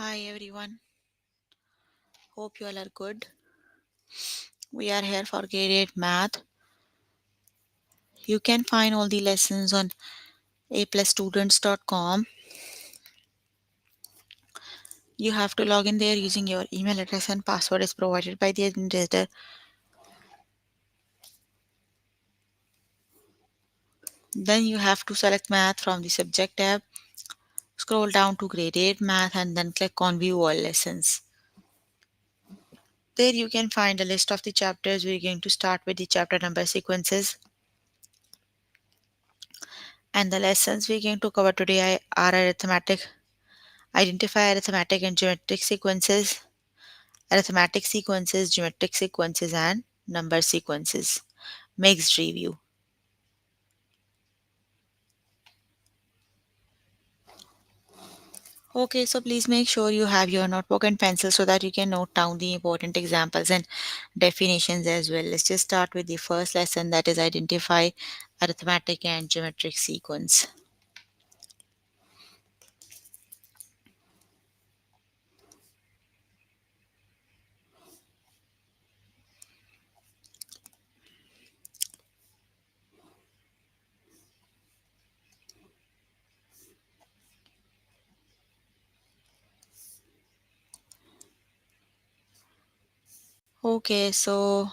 Hi everyone, hope you all are good. We are here for grade 8 math. You can find all the lessons on aplusstudents.com. You have to log in there using your email address and password is provided by the administrator. Then you have to select math from the subject tab, scroll down to grade 8 math and then click on view all lessons. There you can find a list of the chapters. We're going to start with the chapter number sequences. And the lessons we're going to cover today are arithmetic, identify arithmetic and geometric sequences, arithmetic sequences, geometric sequences, and number sequences. Mixed review. Okay, so please make sure you have your notebook and pencil so that you can note down the important examples and definitions as well. Let's just start with the first lesson, that is identify arithmetic and geometric sequence. Okay, so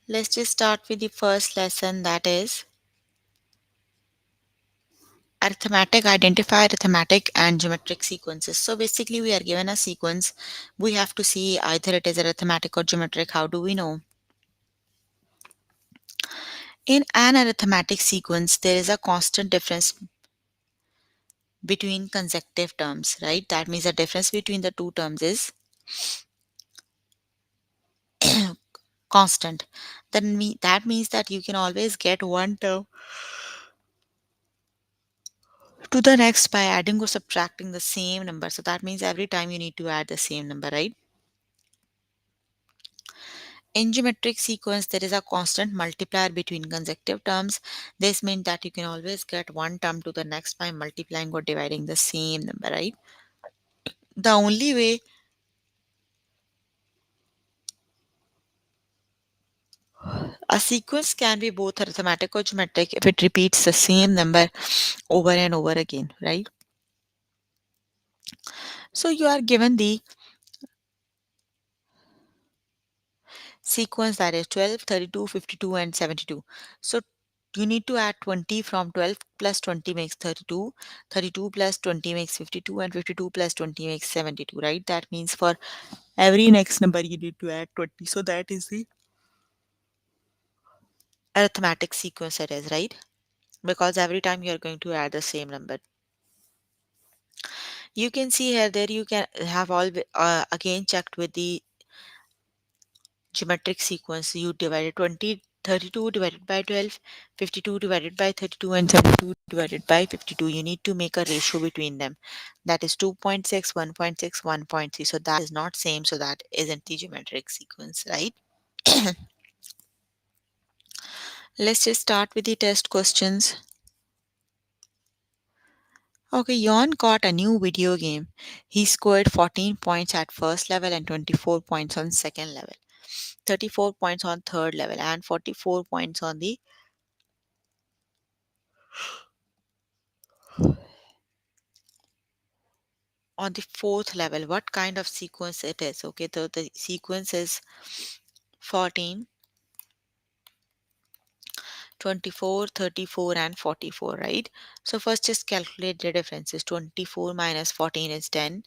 let's just start with the first lesson, that is arithmetic, identify arithmetic and geometric sequences. So basically we are given a sequence. We have to see either it is arithmetic or geometric. How do we know? In an arithmetic sequence, there is a constant difference between consecutive terms, right? That means the difference between the two terms is constant. That means that you can always get one term to the next by adding or subtracting the same number. So that means every time you need to add the same number, right? In geometric sequence, there is a constant multiplier between consecutive terms. This means that you can always get one term to the next by multiplying or dividing the same number, right? The only way a sequence can be both arithmetic or geometric if it repeats the same number over and over again, right? So you are given the sequence, that is 12, 32, 52, and 72. So you need to add 20 from 12 plus 20 makes 32, 32 plus 20 makes 52, and 52 plus 20 makes 72, right? That means for every next number you need to add 20. So that is the arithmetic sequence it is, right? Because every time you are going to add the same number. You can see here there you can have all again checked with the geometric sequence. You divided 20, 32 divided by 12, 52 divided by 32, and 72 divided by 52. You need to make a ratio between them. That is 2.6, 1.6, 1.3. So that is not same. So that isn't the geometric sequence, right? Let's just start with the test questions. Okay, Yon got a new video game. He scored 14 points at first level and 24 points on second level, 34 points on third level, and 44 points on the fourth level. What kind of sequence it is? Okay, so the sequence is 14, 24, 34, and 44, right? So first just calculate the differences. 24 minus 14 is 10,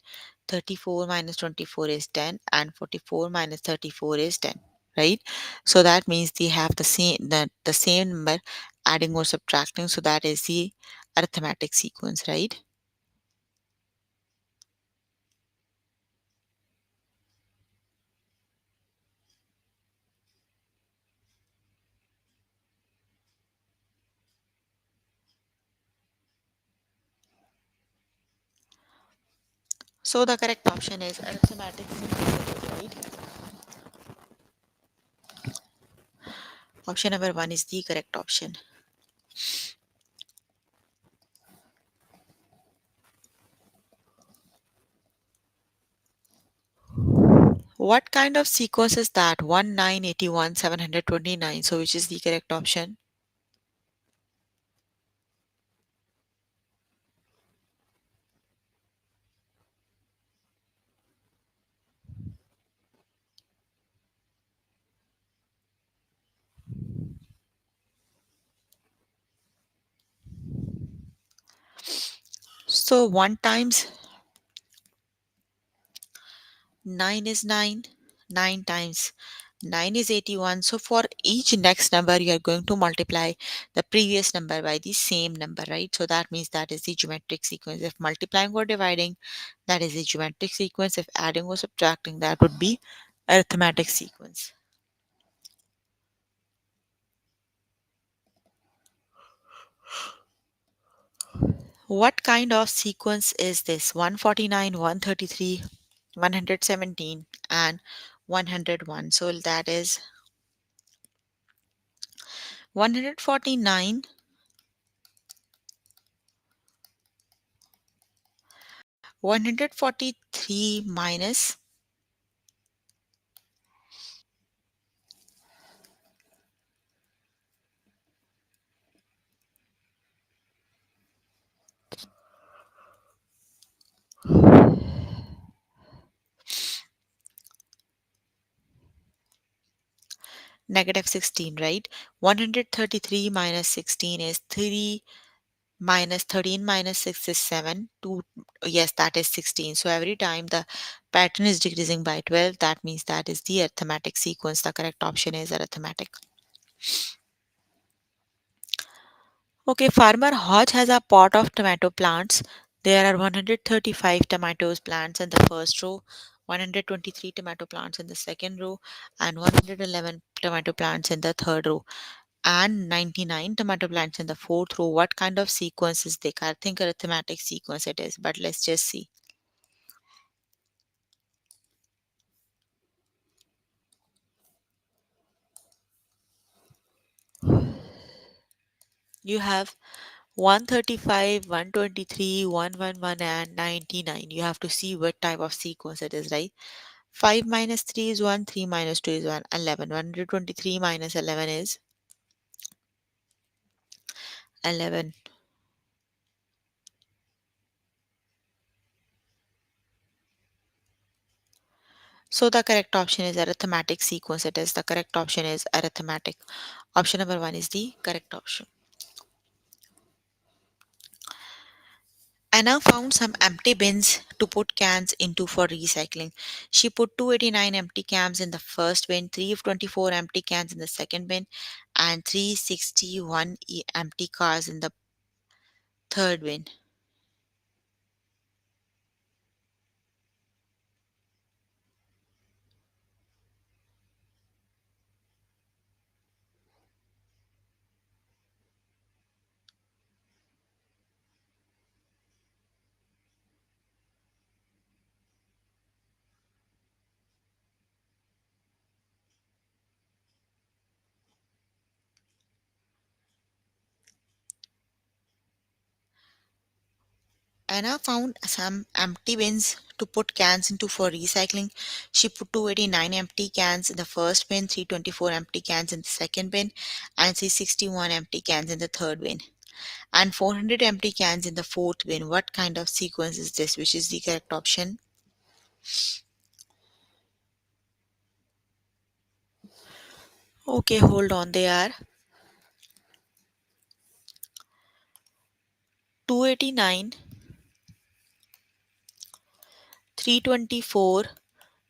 34 minus 24 is 10, and 44 minus 34 is 10, right? So that means they have the same number adding or subtracting. So that is the arithmetic sequence, right? So the correct option is arithmetic sequence, right? Option number one is the correct option. What kind of sequence is that? 1, 9, 81, 729. So which is the correct option? So 1 times 9 is 9. 9 times 9 is 81. So for each next number, you are going to multiply the previous number by the same number, right? So that means that is the geometric sequence. If multiplying or dividing, that is the geometric sequence. If adding or subtracting, that would be arithmetic sequence. What kind of sequence is this? 149, 133, 117, and 101. So that is 149, 143 minus negative 16, right? 133 minus 16 is 3 minus 13 minus 6 is 7. 2, yes, that is 16. So every time the pattern is decreasing by 12, that means that is the arithmetic sequence. The correct option is arithmetic. Okay, farmer Hodge has a pot of tomato plants. There are 135 tomatoes plants in the first row, 123 tomato plants in the second row, and 111 tomato plants in the third row, and 99 tomato plants in the fourth row. What kind of sequence is they? I think arithmetic sequence it is, but let's just see. You have 135, 123, 111, and 99. You have to see what type of sequence it is, right? 5 minus 3 is 1, 3 minus 2 is 1, 11. 123 minus 11 is 11. So the correct option is arithmetic sequence. It is the correct option is arithmetic. Option number 1 is the correct option. Anna found some empty bins to put cans into for recycling. She put 289 empty cans in the first bin, 324 empty cans in the second bin, and 361 empty cars in the third bin. Anna found some empty bins to put cans into for recycling. She put 289 empty cans in the first bin, 324 empty cans in the second bin, and 361 empty cans in the third bin, and 400 empty cans in the fourth bin. What kind of sequence is this? Which is the correct option? Okay, hold on. They are 289, 324,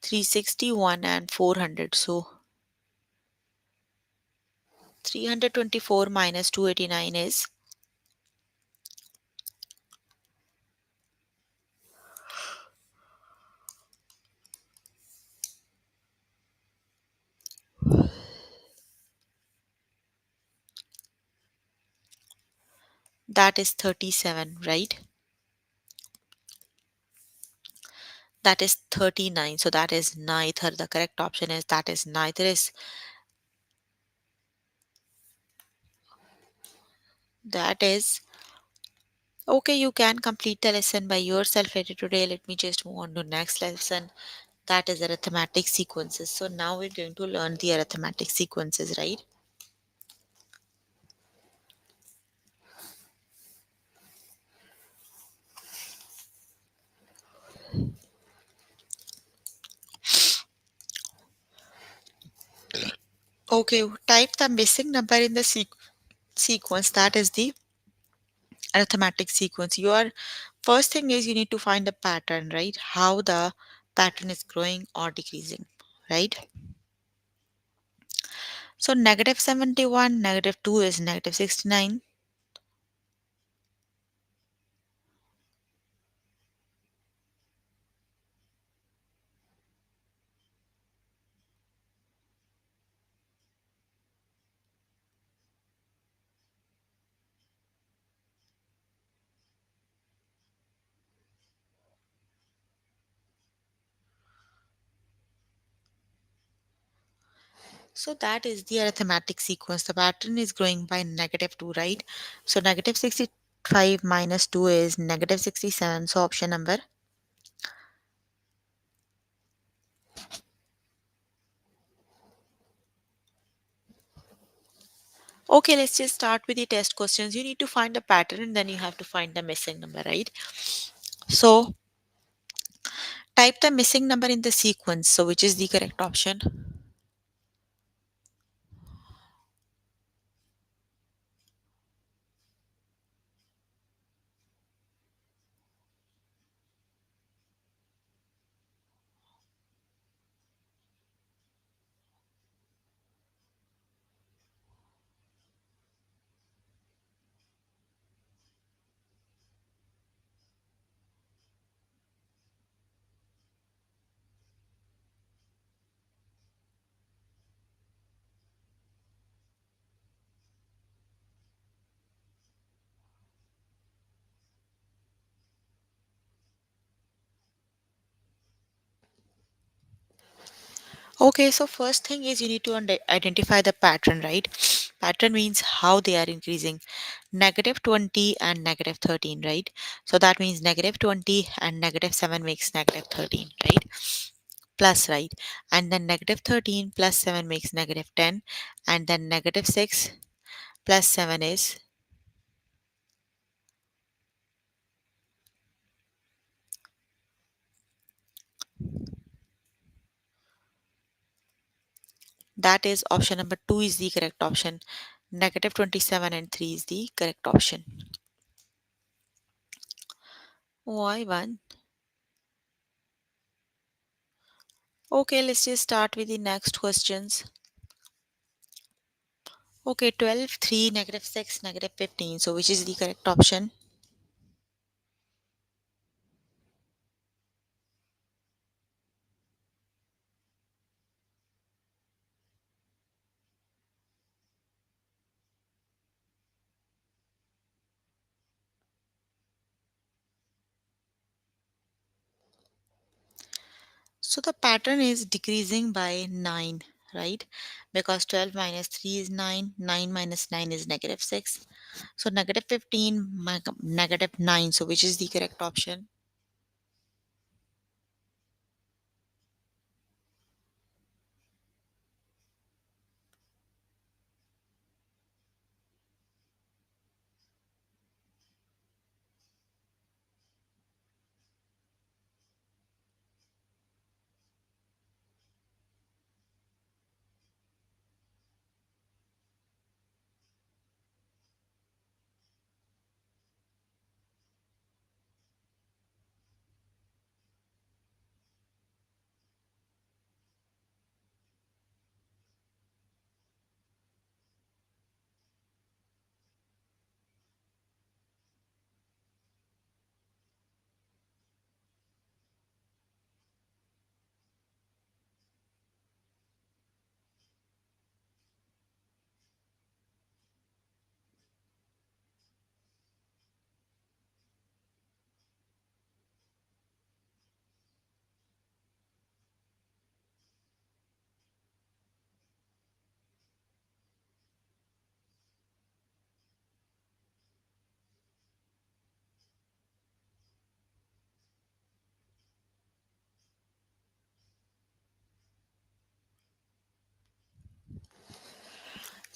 361, and 400. So 324 minus 289 is, that is 37, right? That is 39. So that is neither. The correct option is that is neither is that is okay. You can complete the lesson by yourself later today. Let me just move on to next lesson. That is arithmetic sequences. So now we're going to learn the arithmetic sequences, right? Okay, type the missing number in the sequence. That is the arithmetic sequence. Your first thing is you need to find a pattern, right? How the pattern is growing or decreasing, right? So negative 71, negative 2 is negative 69. So that is the arithmetic sequence. The pattern is growing by negative 2, right? So negative 65 minus 2 is negative 67. So option number. Okay, let's just start with the test questions. You need to find a pattern and then you have to find the missing number, right? So type the missing number in the sequence. So which is the correct option? Okay, so first thing is you need to identify the pattern, right? Pattern means how they are increasing. Negative 20 and negative 13, right? So that means negative 20 and negative 7 makes negative 13, right? Plus, right? And then negative 13 plus 7 makes negative 10. And then negative 6 plus 7 is, that is option number 2 is the correct option. Negative 27 and 3 is the correct option. Why 1? Okay, let's just start with the next questions. Okay, 12, 3, negative 6, negative 15. So which is the correct option? So the pattern is decreasing by 9, right? Because 12 minus 3 is 9, 9 minus 9 is negative 6. So negative 15, negative 9. So which is the correct option?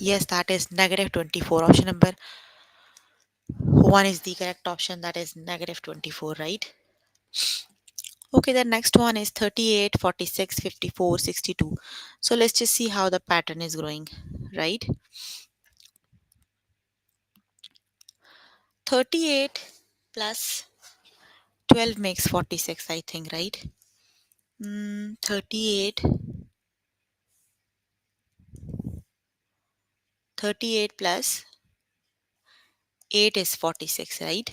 Yes, that is negative 24. Option number 1 is the correct option. That is negative 24, right? Okay, the next one is 38, 46, 54, 62. So let's just see how the pattern is growing, right? 38 plus 12 makes 46, I think, right? 38, 38 plus 8 is 46, right?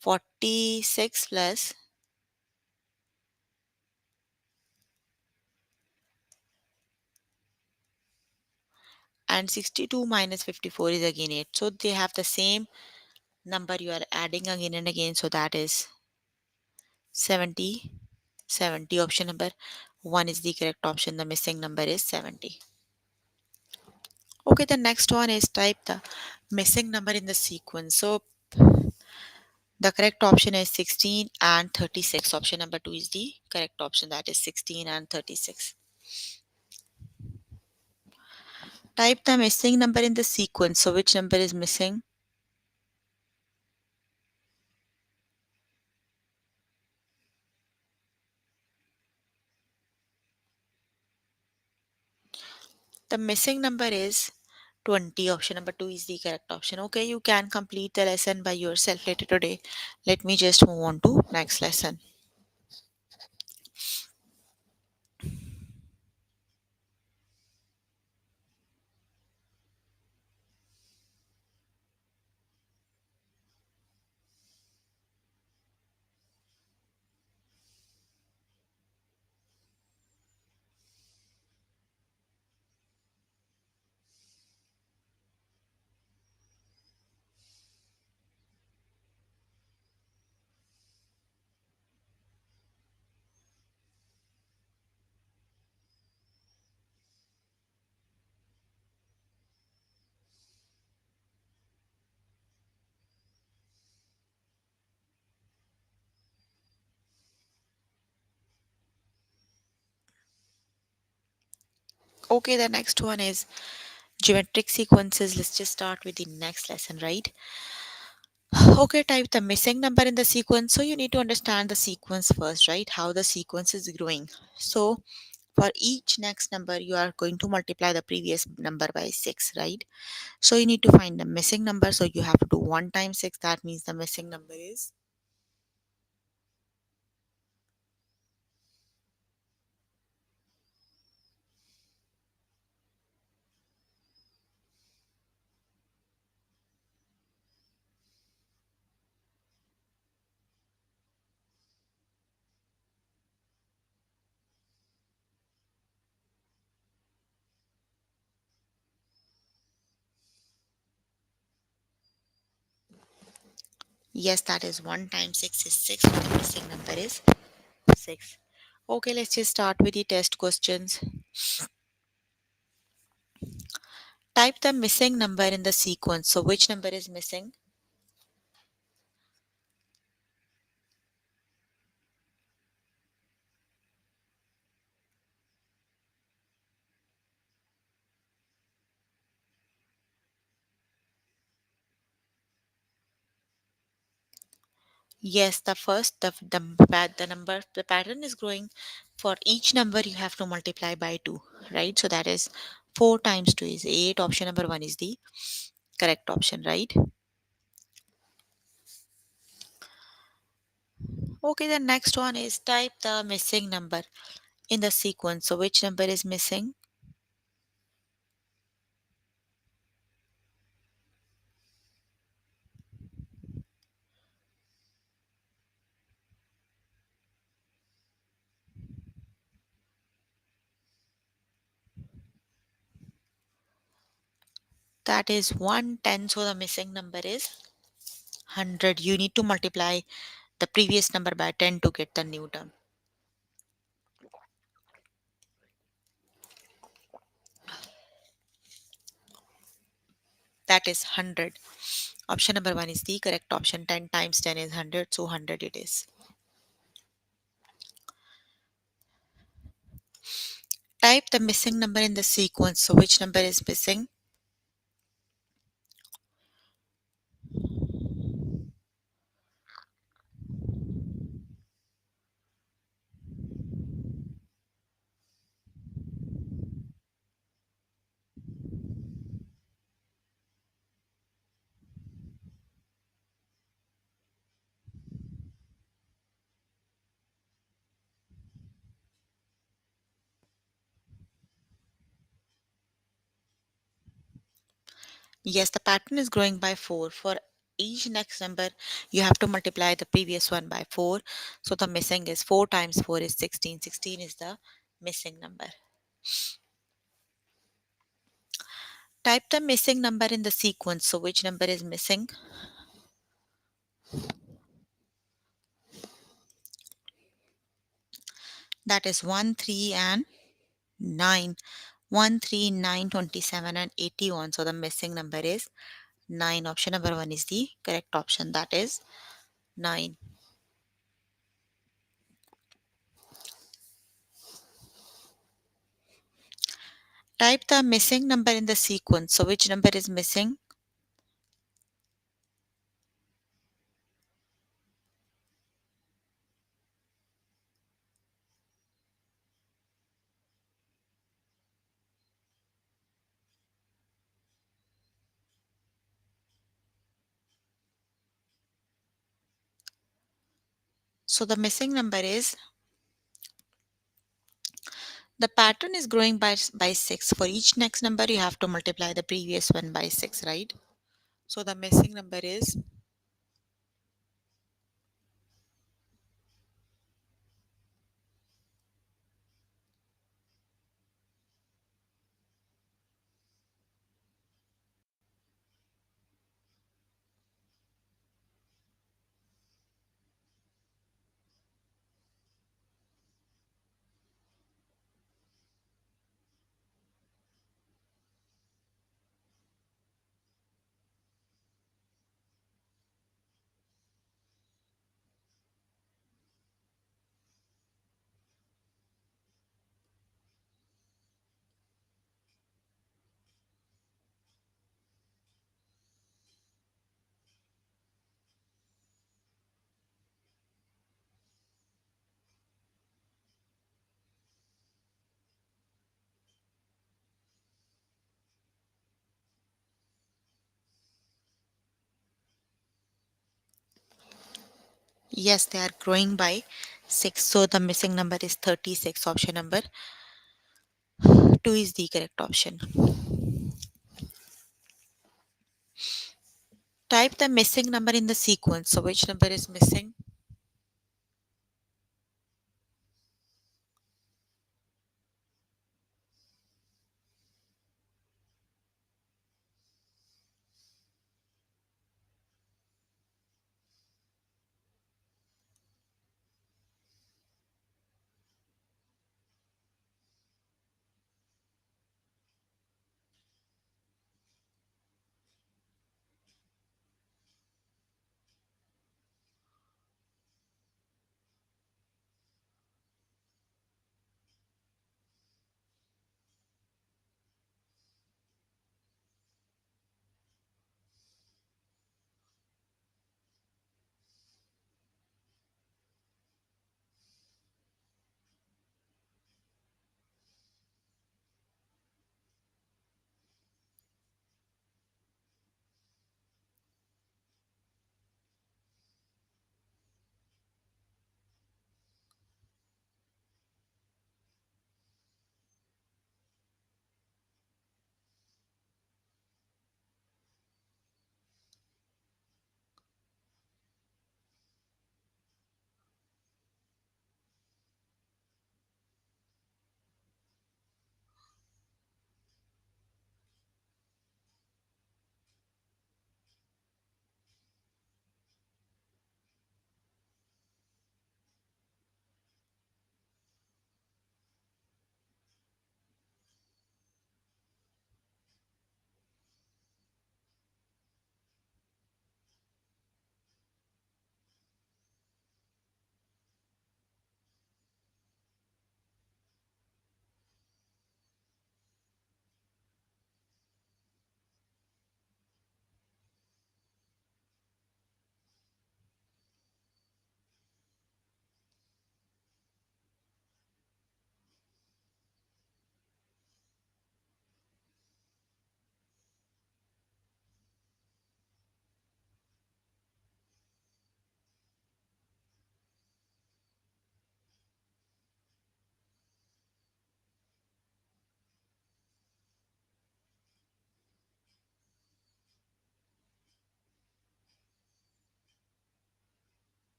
46 plus, and 62 minus 54 is again 8. So they have the same number you are adding again and again. So that is 70. 70. Option number 1 is the correct option. The missing number is 70. Okay, the next one is type the missing number in the sequence. So the correct option is 16 and 36. Option number 2 is the correct option. That is 16 and 36. Type the missing number in the sequence. So which number is missing? The missing number is 20. Option number 2 is the correct option. Okay, you can complete the lesson by yourself later today. Let me just move on to next lesson. Okay, the next one is geometric sequences. Let's just start with the next lesson, right? Okay, type the missing number in the sequence. So you need to understand the sequence first, right? How the sequence is growing. So for each next number, you are going to multiply the previous number by 6, right? So you need to find the missing number. So you have to do 1 times 6. That means the missing number is, yes, that is 1 times 6 is 6. So the missing number is 6. Okay, let's just start with the test questions. Type the missing number in the sequence. So which number is missing? Yes, the first the number the pattern is growing. For each number you have to multiply by 2, right? So that is 4 times 2 is 8. Option number 1 is the correct option, right? Okay, the next one is type the missing number in the sequence. So which number is missing? That is 110. So the missing number is 100. You need to multiply the previous number by 10 to get the new term. That is 100. Option number 1 is the correct option. 10 times 10 is 100. So 100 it is. Type the missing number in the sequence. So which number is missing? Yes, the pattern is growing by 4. For each next number, you have to multiply the previous one by 4. So the missing is 4 times 4 is 16. 16 is the missing number. Type the missing number in the sequence. So which number is missing? That is 1, 3, and 9. 1, 3, 9, 27, and 81. So the missing number is 9. Option number 1 is the correct option. That is 9. Type the missing number in the sequence. So which number is missing? So the missing number is, the pattern is growing by 6. For each next number, you have to multiply the previous one by 6, right? So the missing number is, yes, they are growing by 6. So the missing number is 36. Option number 2 is the correct option. Type the missing number in the sequence. So which number is missing?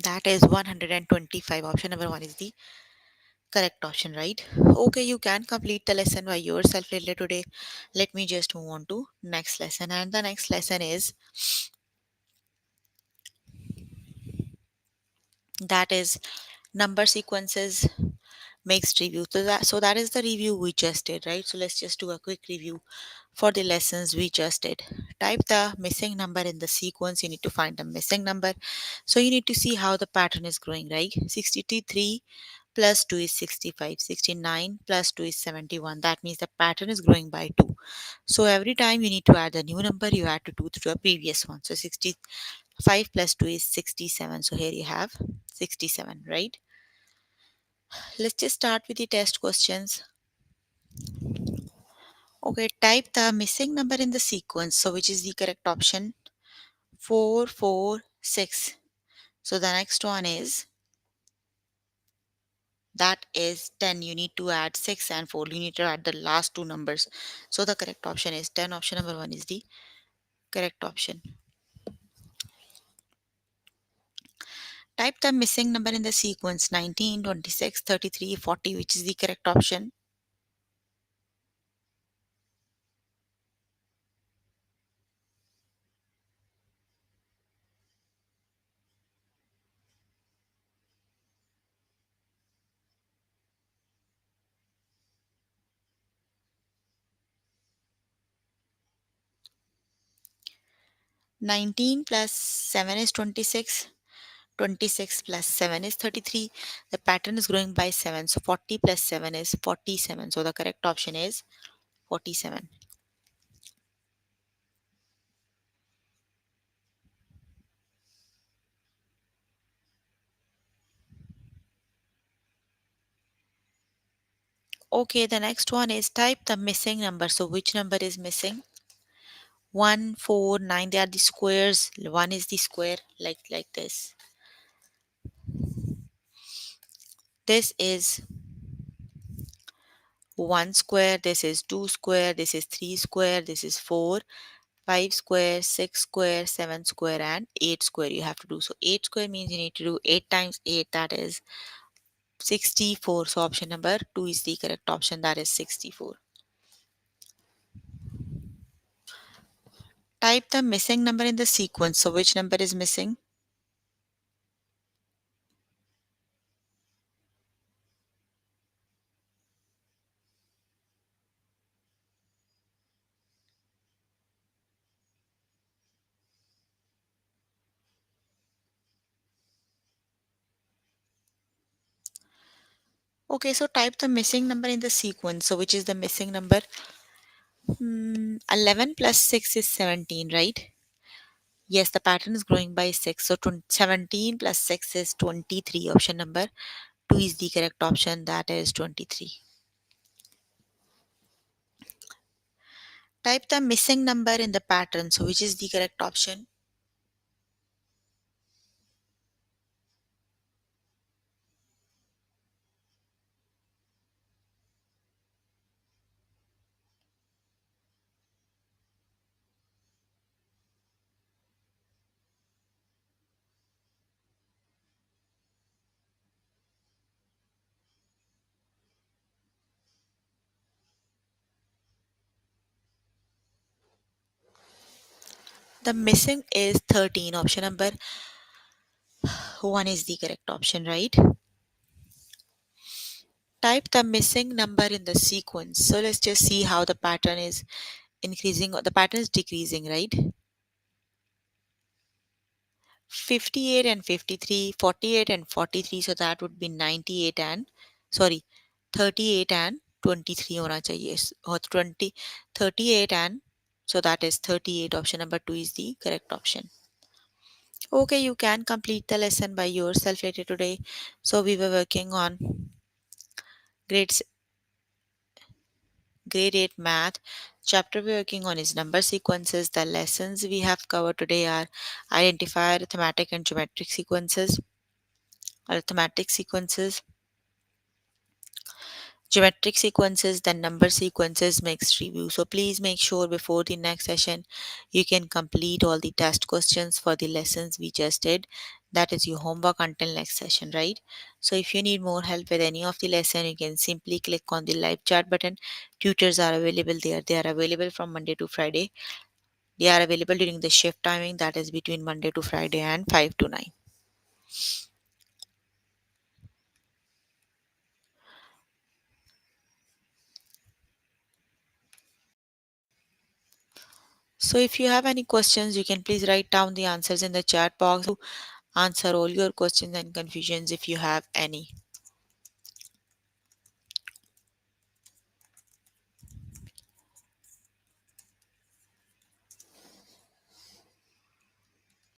That is 125. Option number 1 is the correct option, right? Okay, you can complete the lesson by yourself later today. Let me just move on to next lesson, and the next lesson is that is number sequences mixed review. So that is the review we just did, right? So let's just do a quick review for the lessons we just did. Type the missing number in the sequence. You need to find the missing number. So you need to see how the pattern is growing, right? 63 plus 2 is 65. 69 plus 2 is 71. That means the pattern is growing by 2. So every time you need to add a new number, you add to 2 to a previous one. So 65 plus 2 is 67. So here you have 67, right? Let's just start with the test questions. Okay, type the missing number in the sequence. So which is the correct option? 4, 4, 6. So the next one is that is 10. You need to add 6 and 4. You need to add the last two numbers. So the correct option is 10. Option number 1 is the correct option. Type the missing number in the sequence 19, 26, 33, 40, which is the correct option. 19 plus 7 is 26. 26 plus 7 is 33. The pattern is growing by 7. So 40 plus 7 is 47. So the correct option is 47. Okay, the next one is type the missing number. So which number is missing? 1, 4, 9. They are the squares. 1 is the square like this. This is 1 square. This is 2 square. This is 3 square. This is 4. 5 square, 6 square, 7 square, and 8 square you have to do. So 8 square means you need to do 8 times 8, that is 64. So option number 2 is the correct option, that is 64. Type the missing number in the sequence. So which number is missing? Okay, so type the missing number in the sequence. So which is the missing number? 11 plus 6 is 17, right? Yes, the pattern is growing by 6. So 17 plus 6 is 23. Option number 2 is the correct option, that is 23. Type the missing number in the pattern. So which is the correct option? The missing is 13. Option number 1 is the correct option, right? Type the missing number in the sequence. So let's just see how the pattern is increasing or the pattern is decreasing, right? 58 and 53, 48 and 43. So that would be 98 and sorry, 38 and 23 होना चाहिए or 20 38 and so that is 38. Option number 2 is the correct option. Okay, you can complete the lesson by yourself later today. So we were working on grade grade 8 math. Chapter we're working on is number sequences. The lessons we have covered today are identify arithmetic and geometric sequences, arithmetic sequences, geometric sequences, then number sequences, mixed review. So please make sure before the next session you can complete all the test questions for the lessons we just did. That is your homework until next session, right? So if you need more help with any of the lesson, you can simply click on the live chat button. Tutors are available there. They are available from Monday to Friday. They are available during the shift timing, that is between Monday to Friday and 5 to 9. So if you have any questions, you can please write down the answers in the chat box to answer all your questions and confusions if you have any.